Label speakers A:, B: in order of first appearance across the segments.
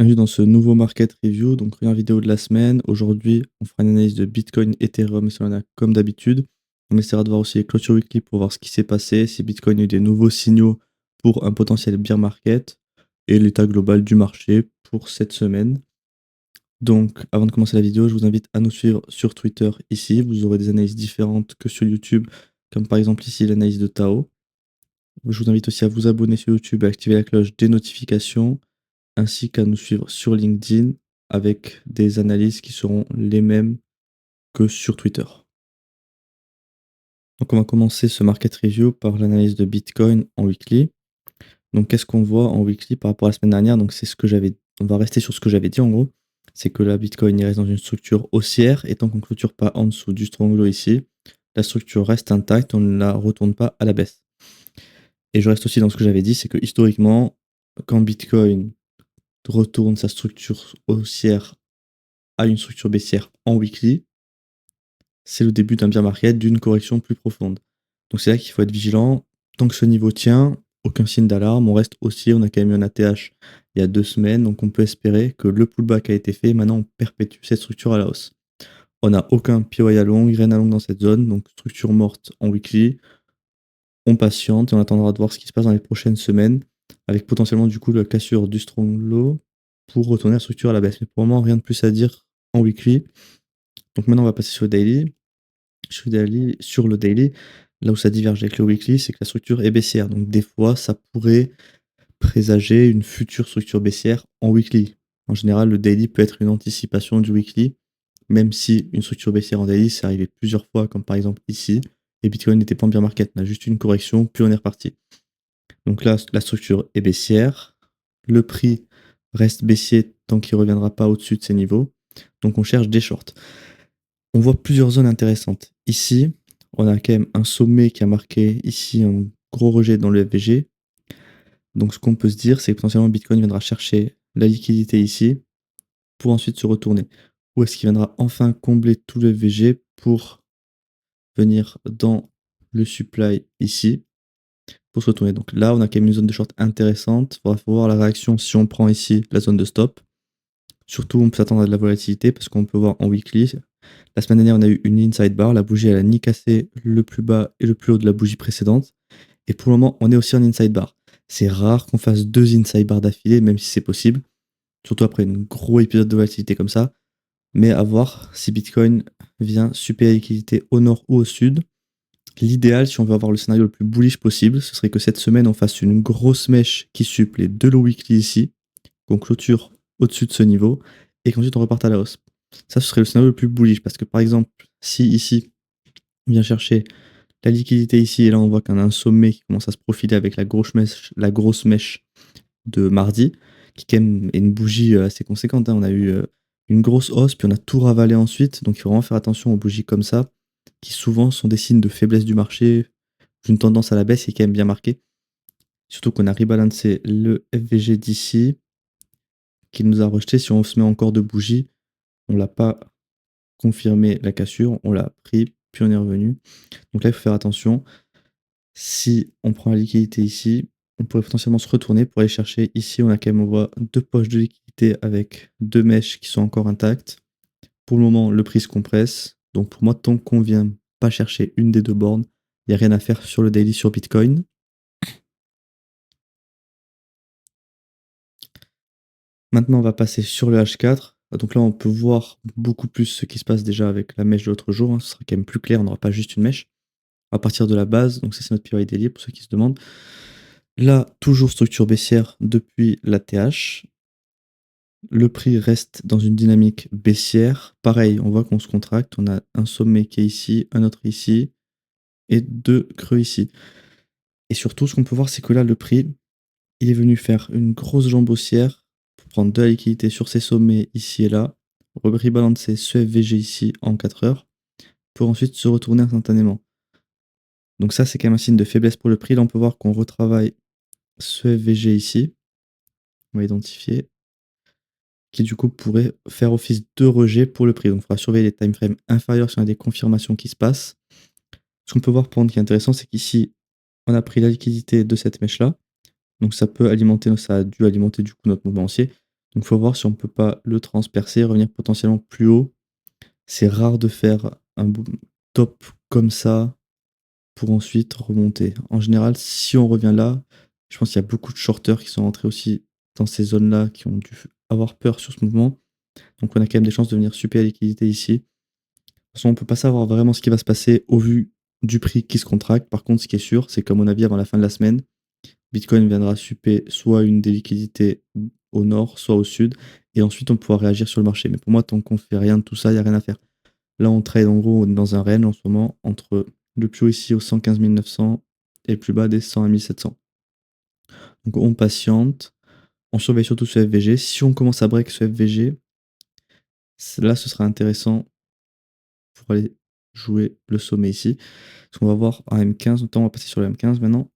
A: Bienvenue dans ce nouveau market review, donc première vidéo de la semaine. Aujourd'hui, on fera une analyse de Bitcoin, Ethereum et Solana comme d'habitude. On essaiera de voir aussi les clôtures weekly pour voir ce qui s'est passé, si Bitcoin a eu des nouveaux signaux pour un potentiel bear market et l'état global du marché pour cette semaine. Donc, avant de commencer la vidéo, je vous invite à nous suivre sur Twitter ici. Vous aurez des analyses différentes que sur YouTube, comme par exemple ici l'analyse de Tao. Je vous invite aussi à vous abonner sur YouTube et à activer la cloche des notifications ainsi qu'à nous suivre sur LinkedIn avec des analyses qui seront les mêmes que sur Twitter. Donc on va commencer ce market review par l'analyse de Bitcoin en weekly. Donc qu'est-ce qu'on voit en weekly par rapport à la semaine dernière? Donc c'est ce que j'avais, on va rester sur ce que j'avais dit en gros. C'est que la Bitcoin il reste dans une structure haussière et tant qu'on ne clôture pas en dessous du strong low ici, la structure reste intacte, on ne la retourne pas à la baisse. Et je reste aussi dans ce que j'avais dit, c'est que historiquement, quand Bitcoin retourne sa structure haussière à une structure baissière en weekly, c'est le début d'un bear market, d'une correction plus profonde. Donc c'est là qu'il faut être vigilant. Tant que ce niveau tient, aucun signe d'alarme, on reste haussier, on a quand même eu un ATH il y a 2 semaines, donc on peut espérer que le pullback a été fait, maintenant on perpétue cette structure à la hausse. On n'a aucun POI à long, graine à long dans cette zone, donc structure morte en weekly, on patiente et on attendra de voir ce qui se passe dans les prochaines semaines, avec potentiellement du coup la cassure du strong low pour retourner la structure à la baisse. Mais pour le moment, rien de plus à dire en weekly. Donc maintenant on va passer sur le daily. Sur le daily, là où ça diverge avec le weekly, c'est que la structure est baissière. Donc des fois, ça pourrait présager une future structure baissière en weekly. En général, le daily peut être une anticipation du weekly, même si une structure baissière en daily, c'est arrivé plusieurs fois, comme par exemple ici, et Bitcoin n'était pas en bear market, on a juste une correction, puis on est reparti. Donc là, la structure est baissière, le prix reste baissier tant qu'il ne reviendra pas au-dessus de ces niveaux, donc on cherche des shorts. On voit plusieurs zones intéressantes. Ici, on a quand même un sommet qui a marqué ici un gros rejet dans le FVG. Donc ce qu'on peut se dire, c'est que potentiellement Bitcoin viendra chercher la liquidité ici pour ensuite se retourner. Ou est-ce qu'il viendra enfin combler tout le FVG pour venir dans le supply ici pour se retourner. Donc là, on a quand même une zone de short intéressante. Il faut voir la réaction si on prend ici la zone de stop. Surtout, on peut s'attendre à de la volatilité parce qu'on peut voir en weekly. La semaine dernière, on a eu une inside bar. La bougie, elle a ni cassé le plus bas et le plus haut de la bougie précédente. Et pour le moment, on est aussi en inside bar. C'est rare qu'on fasse 2 inside bars d'affilée, même si c'est possible. Surtout après un gros épisode de volatilité comme ça. Mais à voir si Bitcoin vient super la liquidité au nord ou au sud. L'idéal, si on veut avoir le scénario le plus bullish possible, ce serait que cette semaine, on fasse une grosse mèche qui suple les 2 low weekly ici, qu'on clôture au-dessus de ce niveau, et qu'ensuite on reparte à la hausse. Ça, ce serait le scénario le plus bullish, parce que par exemple, si ici, on vient chercher la liquidité ici, et là on voit qu'on a un sommet qui commence à se profiler avec la grosse mèche de mardi, qui quand même est une bougie assez conséquente, hein. On a eu une grosse hausse, puis on a tout ravalé ensuite, donc il faut vraiment faire attention aux bougies comme ça, qui souvent sont des signes de faiblesse du marché, d'une tendance à la baisse qui est quand même bien marquée. Surtout qu'on a rebalancé le FVG d'ici, qui nous a rejeté. Si on se met encore de bougies, on l'a pas confirmé la cassure, on l'a pris, puis on est revenu. Donc là, il faut faire attention. Si on prend la liquidité ici, on pourrait potentiellement se retourner pour aller chercher ici. On a quand même, on voit 2 poches de liquidité avec 2 mèches qui sont encore intactes. Pour le moment, le prix se compresse. Donc pour moi, tant qu'on vient pas chercher une des 2 bornes, il n'y a rien à faire sur le daily sur Bitcoin. Maintenant, on va passer sur le H4. Donc là, on peut voir beaucoup plus ce qui se passe déjà avec la mèche de l'autre jour, hein. Ce sera quand même plus clair, on n'aura pas juste une mèche. À partir de la base, donc ça c'est notre POI daily pour ceux qui se demandent. Là, toujours structure baissière depuis la TH. Le prix reste dans une dynamique baissière. Pareil, on voit qu'on se contracte. On a un sommet qui est ici, un autre ici, et 2 creux ici. Et surtout, ce qu'on peut voir, c'est que là, le prix, il est venu faire une grosse jambe haussière pour prendre de la liquidité sur ces sommets ici et là, rebalancer ce FVG ici en 4 heures, pour ensuite se retourner instantanément. Donc ça, c'est quand même un signe de faiblesse pour le prix. Là, on peut voir qu'on retravaille ce FVG ici. On va identifier. Qui du coup pourrait faire office de rejet pour le prix. Donc il faudra surveiller les timeframes inférieurs si on a des confirmations qui se passent. Ce qu'on peut voir pour nous qui est intéressant, c'est qu'ici, on a pris la liquidité de cette mèche-là. Donc ça peut alimenter, ça a dû alimenter du coup notre mouvement haussier. Donc il faut voir si on peut pas le transpercer, revenir potentiellement plus haut. C'est rare de faire un top comme ça pour ensuite remonter. En général, si on revient là, je pense qu'il y a beaucoup de shorters qui sont rentrés aussi dans ces zones-là, qui ont dû avoir peur sur ce mouvement. Donc on a quand même des chances de venir super liquidité ici. De toute façon, on peut pas savoir vraiment ce qui va se passer au vu du prix qui se contracte. Par contre, ce qui est sûr, c'est qu'à mon avis, avant la fin de la semaine, Bitcoin viendra super soit une des liquidités au nord, soit au sud, et ensuite on pourra réagir sur le marché. Mais pour moi, tant qu'on fait rien de tout ça, il n'y a rien à faire. Là, on trade en gros dans un range en ce moment entre le plus haut ici aux 115 900 et le plus bas des 101 700. Donc on patiente, on surveille surtout ce FVG. Si on commence à break ce FVG, là ce sera intéressant pour aller jouer le sommet ici. Parce qu'on va voir en M15, notamment on va passer sur le M15 maintenant,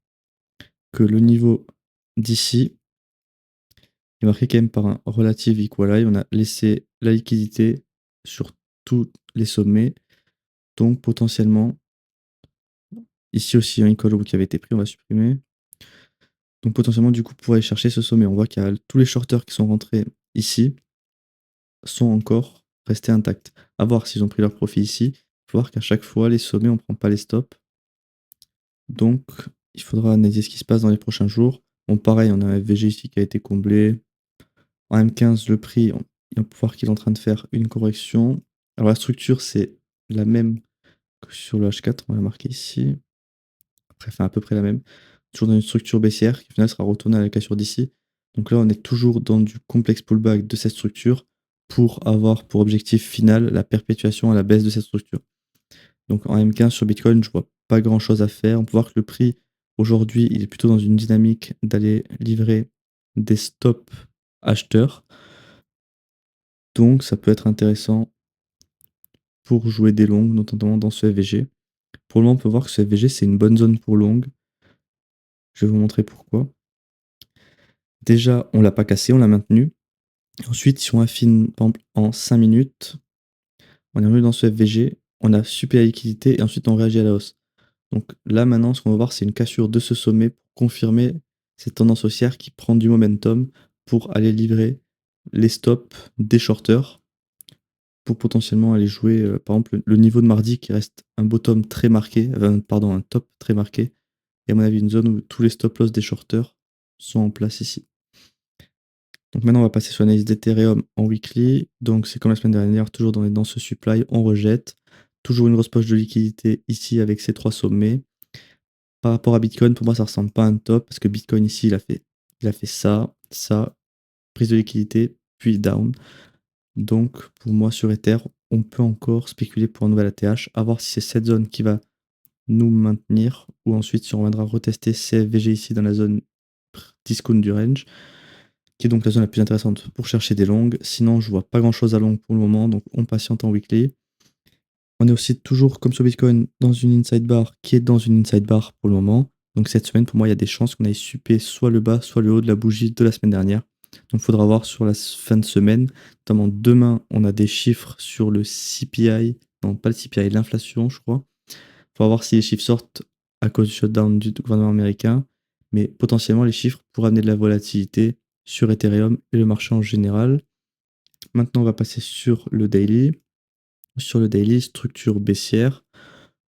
A: que le niveau d'ici est marqué quand même par un relative equal high. On a laissé la liquidité sur tous les sommets. Donc potentiellement, ici aussi un equal qui avait été pris, on va supprimer. Donc potentiellement du coup pour aller chercher ce sommet, on voit qu'il y a tous les shorters qui sont rentrés ici sont encore restés intacts. À voir s'ils ont pris leur profit ici. Il faut voir qu'à chaque fois les sommets on prend pas les stops. Donc il faudra analyser ce qui se passe dans les prochains jours. Bon pareil, on a un FVG ici qui a été comblé. En M15 le prix, on peut voir qu'il est en train de faire une correction. Alors la structure c'est la même que sur le H4, on va la marquer ici. Après, enfin à peu près la même. Toujours dans une structure baissière qui au final sera retournée à la cassure d'ici. Donc là, on est toujours dans du complexe pullback de cette structure pour avoir pour objectif final la perpétuation à la baisse de cette structure. Donc en M15 sur Bitcoin, je vois pas grand chose à faire. On peut voir que le prix aujourd'hui, il est plutôt dans une dynamique d'aller livrer des stops acheteurs. Donc ça peut être intéressant pour jouer des longues, notamment dans ce FVG. Pour le moment, on peut voir que ce FVG, c'est une bonne zone pour longue. Je vais vous montrer pourquoi. Déjà, on l'a pas cassé, on l'a maintenu. Ensuite, si on affine par exemple, en 5 minutes, on est revenu dans ce FVG, on a super liquidité et ensuite on réagit à la hausse. Donc là maintenant, ce qu'on va voir, c'est une cassure de ce sommet pour confirmer cette tendance haussière qui prend du momentum pour aller livrer les stops des shorters pour potentiellement aller jouer, par exemple, le niveau de mardi qui reste un bottom très marqué, pardon, un top très marqué, et à mon avis une zone où tous les stop loss des shorters sont en place ici. Donc maintenant, on va passer sur l'analyse d'Ethereum en weekly. Donc c'est comme la semaine dernière, toujours dans ce supply, on rejette. Toujours une grosse poche de liquidité ici avec ces trois sommets. Par rapport à Bitcoin, pour moi, ça ressemble pas à un top parce que Bitcoin ici, il a fait ça, ça, prise de liquidité, puis down. Donc pour moi, sur Ether, on peut encore spéculer pour un nouvel ATH, à voir si c'est cette zone qui va nous maintenir ou ensuite si on reviendra retester CFVG ici dans la zone discount du range, qui est donc la zone la plus intéressante pour chercher des longues. Sinon, je vois pas grand chose à long pour le moment, donc on patiente en weekly. On est aussi toujours, comme sur Bitcoin, dans une inside bar qui est dans une inside bar pour le moment. Donc cette semaine, pour moi, il y a des chances qu'on aille super soit le bas, soit le haut de la bougie de la semaine dernière. Donc il faudra voir sur la fin de semaine. Notamment demain, on a des chiffres sur le CPI. Non, pas le CPI, l'inflation, je crois. Il faudra voir si les chiffres sortent à cause du shutdown du gouvernement américain. Mais potentiellement, les chiffres pourraient amener de la volatilité sur Ethereum et le marché en général. Maintenant, on va passer sur le daily. Sur le daily, structure baissière.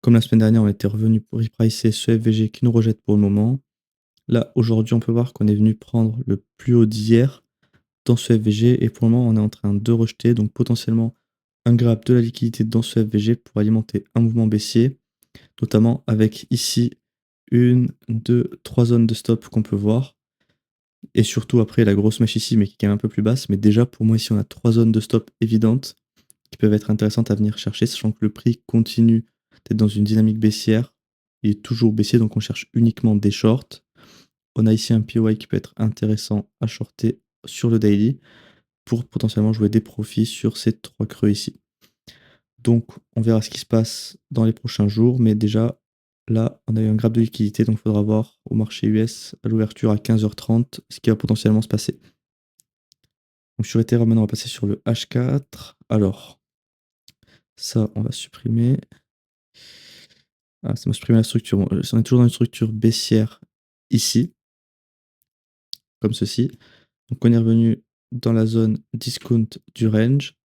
A: Comme la semaine dernière, on était revenu pour repricer ce FVG qui nous rejette pour le moment. Là, aujourd'hui, on peut voir qu'on est venu prendre le plus haut d'hier dans ce FVG et pour le moment, on est en train de rejeter, donc potentiellement un grab de la liquidité dans ce FVG pour alimenter un mouvement baissier, notamment avec ici une, deux, trois zones de stop qu'on peut voir. Et surtout après la grosse mèche ici, mais qui est quand même un peu plus basse. Mais déjà, pour moi, ici, on a trois zones de stop évidentes qui peuvent être intéressantes à venir chercher, sachant que le prix continue d'être dans une dynamique baissière. Il est toujours baissier, donc on cherche uniquement des shorts. On a ici un POI qui peut être intéressant à shorter sur le daily pour potentiellement jouer des profits sur ces trois creux ici. Donc on verra ce qui se passe dans les prochains jours, mais déjà là on a eu un grab de liquidité, donc il faudra voir au marché US à l'ouverture à 15h30 ce qui va potentiellement se passer. Donc sur Ethereum maintenant on va passer sur le H4. Alors ça on va supprimer. Ah, ça m'a supprimé la structure. Bon, on est toujours dans une structure baissière ici, comme ceci. Donc on est revenu dans la zone discount du range.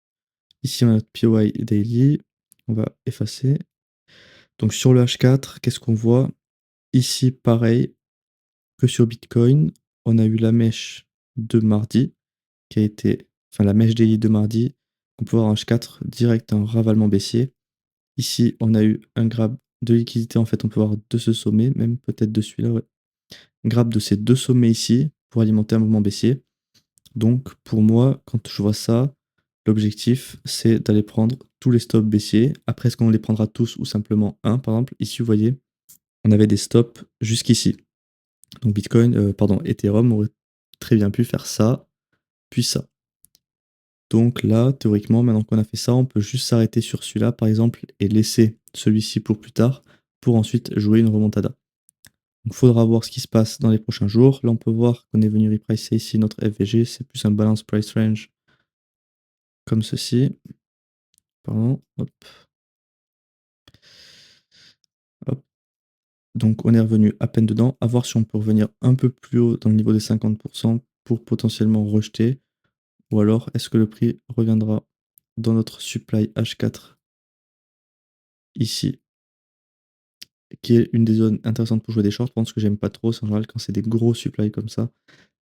A: Ici, on a notre POI daily. On va effacer. Donc sur le H4, qu'est-ce qu'on voit? Ici, pareil que sur Bitcoin, on a eu la mèche de mardi qui a été, enfin la mèche daily de mardi. On peut voir en H4 direct un ravalement baissier. Ici, on a eu un grab de liquidité, en fait, on peut voir de ce sommet, même peut-être de celui-là, ouais. Grab de ces deux sommets ici pour alimenter un mouvement baissier. Donc, pour moi, quand je vois ça, l'objectif, c'est d'aller prendre tous les stops baissiers. Après, est-ce qu'on les prendra tous ou simplement un, par exemple? Ici, vous voyez, on avait des stops jusqu'ici. Donc, Ethereum aurait très bien pu faire ça, puis ça. Donc là, théoriquement, maintenant qu'on a fait ça, on peut juste s'arrêter sur celui-là, par exemple, et laisser celui-ci pour plus tard, pour ensuite jouer une remontada. Donc, il faudra voir ce qui se passe dans les prochains jours. Là, on peut voir qu'on est venu repricer ici notre FVG. C'est plus un balance price range comme ceci. Pardon. Hop. Hop. Donc, on est revenu à peine dedans. À voir si on peut revenir un peu plus haut dans le niveau des 50% pour potentiellement rejeter. Ou alors, est-ce que le prix reviendra dans notre supply H4 ici, qui est une des zones intéressantes pour jouer des shorts. Je pense que j'aime pas trop, c'est en général quand c'est des gros supplies comme ça,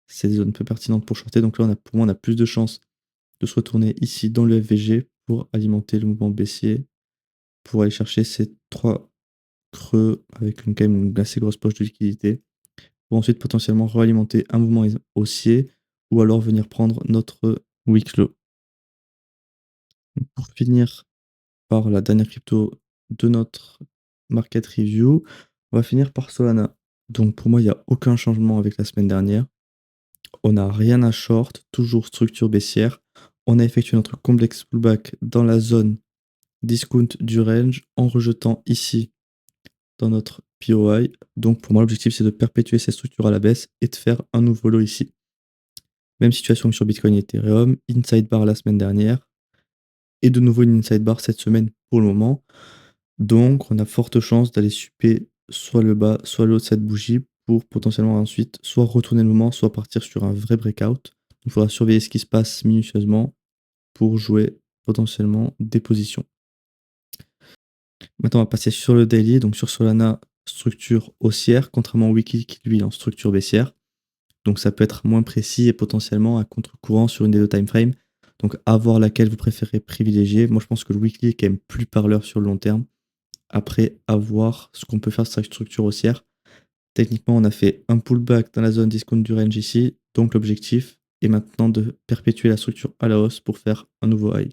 A: c'est des zones peu pertinentes pour shorter. Donc là, pour moi, on a plus de chances de se retourner ici dans le FVG pour alimenter le mouvement baissier, pour aller chercher ces trois creux avec quand même une assez grosse poche de liquidité, pour ensuite potentiellement réalimenter un mouvement haussier ou alors venir prendre notre week low. Pour finir par la dernière crypto de notre market review, on va finir par Solana. Donc pour moi, il n'y a aucun changement avec la semaine dernière. On n'a rien à short, toujours structure baissière. On a effectué notre complex pullback dans la zone discount du range en rejetant ici dans notre POI. Donc pour moi, l'objectif, c'est de perpétuer cette structure à la baisse et de faire un nouveau low ici. Même situation que sur Bitcoin et Ethereum, inside bar la semaine dernière et de nouveau une inside bar cette semaine pour le moment. Donc, on a forte chance d'aller super soit le bas, soit le haut de cette bougie pour potentiellement ensuite soit retourner le moment, soit partir sur un vrai breakout. Il faudra surveiller ce qui se passe minutieusement pour jouer potentiellement des positions. Maintenant, on va passer sur le daily. Donc, sur Solana, structure haussière, contrairement au Wiki qui lui est en structure baissière. Donc, ça peut être moins précis et potentiellement à contre-courant sur une des deux time frames. Donc, à voir laquelle vous préférez privilégier. Moi, je pense que le weekly est quand même plus parleur sur le long terme. Après, à voir ce qu'on peut faire sur cette structure haussière. Techniquement, on a fait un pullback dans la zone discount du range ici. Donc, l'objectif est maintenant de perpétuer la structure à la hausse pour faire un nouveau high.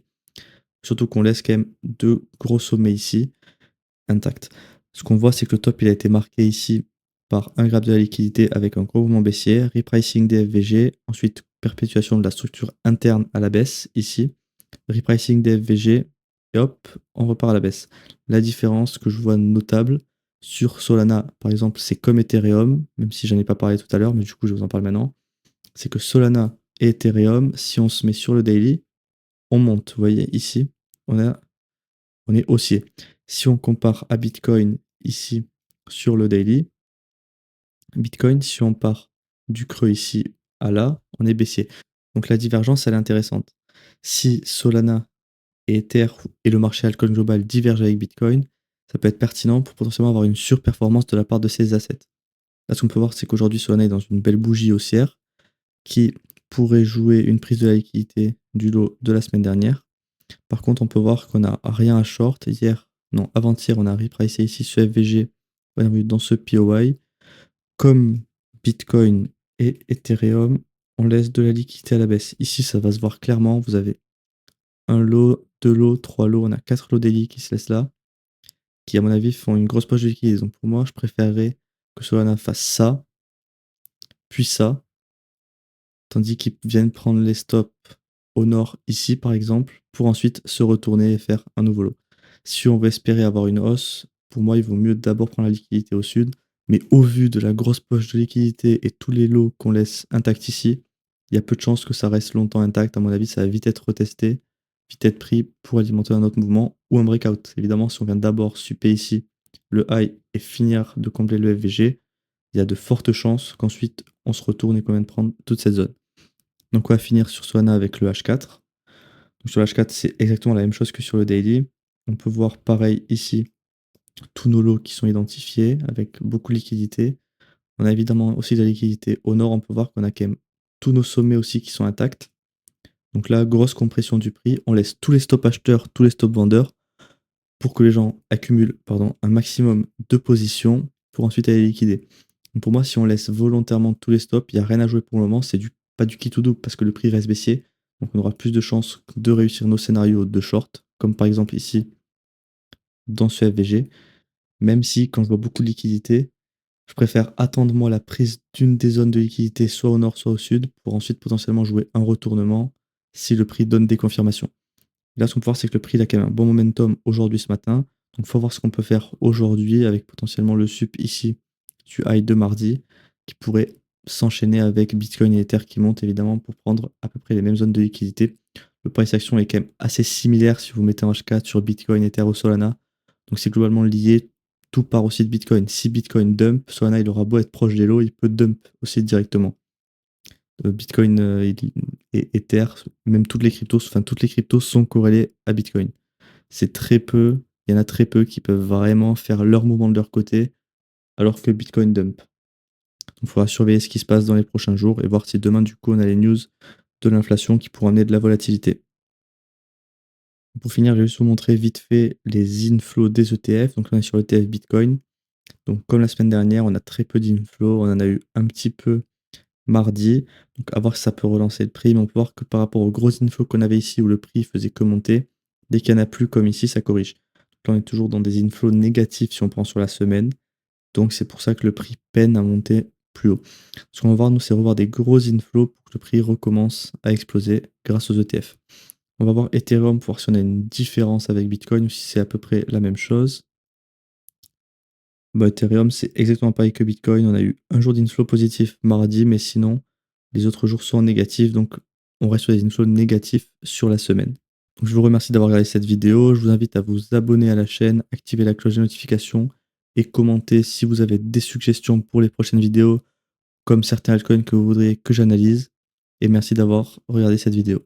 A: Surtout qu'on laisse quand même deux gros sommets ici intacts. Ce qu'on voit, c'est que le top il a été marqué ici par un graphe de la liquidité avec un gros mouvement baissier, repricing des FVG, ensuite perpétuation de la structure interne à la baisse ici, repricing des FVG, et hop, on repart à la baisse. La différence que je vois notable sur Solana, par exemple, c'est comme Ethereum, même si j'en ai pas parlé tout à l'heure, mais du coup je vous en parle maintenant, c'est que Solana et Ethereum, si on se met sur le daily, on monte. Vous voyez ici, on est haussier. Si on compare à Bitcoin ici sur le daily, Bitcoin, si on part du creux ici à là, on est baissier. Donc la divergence, elle est intéressante. Si Solana et Ether et le marché altcoin global divergent avec Bitcoin, ça peut être pertinent pour potentiellement avoir une surperformance de la part de ces assets. Là, ce qu'on peut voir, c'est qu'aujourd'hui, Solana est dans une belle bougie haussière qui pourrait jouer une prise de la liquidité du lot de la semaine dernière. Par contre, on peut voir qu'on n'a rien à short. Avant-hier, on a repricé ici ce FVG dans ce POI. Comme Bitcoin et Ethereum, on laisse de la liquidité à la baisse. Ici, ça va se voir clairement. Vous avez un lot, deux lots, trois lots. On a quatre lots daily qui se laissent là, qui, à mon avis, font une grosse poche de liquidité. Donc pour moi, je préférerais que Solana fasse ça, puis ça, tandis qu'ils viennent prendre les stops au nord ici par exemple, pour ensuite se retourner et faire un nouveau lot. Si on veut espérer avoir une hausse, pour moi il vaut mieux d'abord prendre la liquidité au sud, mais au vu de la grosse poche de liquidité et tous les lots qu'on laisse intacts ici, il y a peu de chances que ça reste longtemps intact. À mon avis, ça va vite être retesté, vite être pris pour alimenter un autre mouvement ou un breakout. Évidemment, si on vient d'abord super ici le high et finir de combler le FVG, il y a de fortes chances qu'ensuite on se retourne et qu'on vienne prendre toute cette zone. Donc on va finir sur Solana avec le H4. Donc sur le H4, c'est exactement la même chose que sur le daily. On peut voir pareil ici, tous nos lots qui sont identifiés avec beaucoup de liquidité. On a évidemment aussi de la liquidité au nord. On peut voir qu'on a quand même tous nos sommets aussi qui sont intacts. Donc là, grosse compression du prix. On laisse tous les stops acheteurs, tous les stops vendeurs pour que les gens accumulent un maximum de positions pour ensuite aller liquider. Donc pour moi, si on laisse volontairement tous les stops, il n'y a rien à jouer pour le moment. C'est pas du qui tout double parce que le prix reste baissier. Donc on aura plus de chances de réussir nos scénarios de short, comme par exemple ici dans ce FVG. Même si quand je vois beaucoup de liquidité, je préfère attendre moi la prise d'une des zones de liquidité, soit au nord, soit au sud, pour ensuite potentiellement jouer un retournement si le prix donne des confirmations. Là, ce qu'on peut voir, c'est que le prix il a quand même un bon momentum aujourd'hui, ce matin. Donc, il faut voir ce qu'on peut faire aujourd'hui avec potentiellement le sup ici du high de mardi qui pourrait s'enchaîner avec Bitcoin et Ether qui montent évidemment pour prendre à peu près les mêmes zones de liquidité. Le price action est quand même assez similaire si vous mettez un H4 sur Bitcoin, Ether ou Solana. Donc, c'est globalement lié. Tout part aussi de Bitcoin. Si Bitcoin dump, Solana il aura beau être proche des lots, il peut dump aussi directement. Bitcoin et Ether, même toutes les cryptos sont corrélées à Bitcoin. C'est très peu, il y en a très peu qui peuvent vraiment faire leur mouvement de leur côté, alors que Bitcoin dump. Donc il faudra surveiller ce qui se passe dans les prochains jours et voir si demain, du coup, on a les news de l'inflation qui pourront amener de la volatilité. Pour finir, je vais juste vous montrer vite fait les inflows des ETF. Donc là, on est sur l'ETF Bitcoin. Donc comme la semaine dernière, on a très peu d'inflows, on en a eu un petit peu mardi. Donc à voir si ça peut relancer le prix, mais on peut voir que par rapport aux grosses infos qu'on avait ici où le prix faisait que monter, dès qu'il n'y en a plus comme ici, ça corrige. Donc là on est toujours dans des inflows négatifs si on prend sur la semaine. Donc c'est pour ça que le prix peine à monter plus haut. Ce qu'on va voir nous, c'est revoir des gros inflows pour que le prix recommence à exploser grâce aux ETF. On va voir Ethereum pour voir si on a une différence avec Bitcoin ou si c'est à peu près la même chose. Bah, Ethereum, c'est exactement pareil que Bitcoin. On a eu un jour d'inflow positif mardi, mais sinon, les autres jours sont négatifs. Donc, on reste sur des inflows négatifs sur la semaine. Donc, je vous remercie d'avoir regardé cette vidéo. Je vous invite à vous abonner à la chaîne, activer la cloche de notification et commenter si vous avez des suggestions pour les prochaines vidéos, comme certains altcoins que vous voudriez que j'analyse. Et merci d'avoir regardé cette vidéo.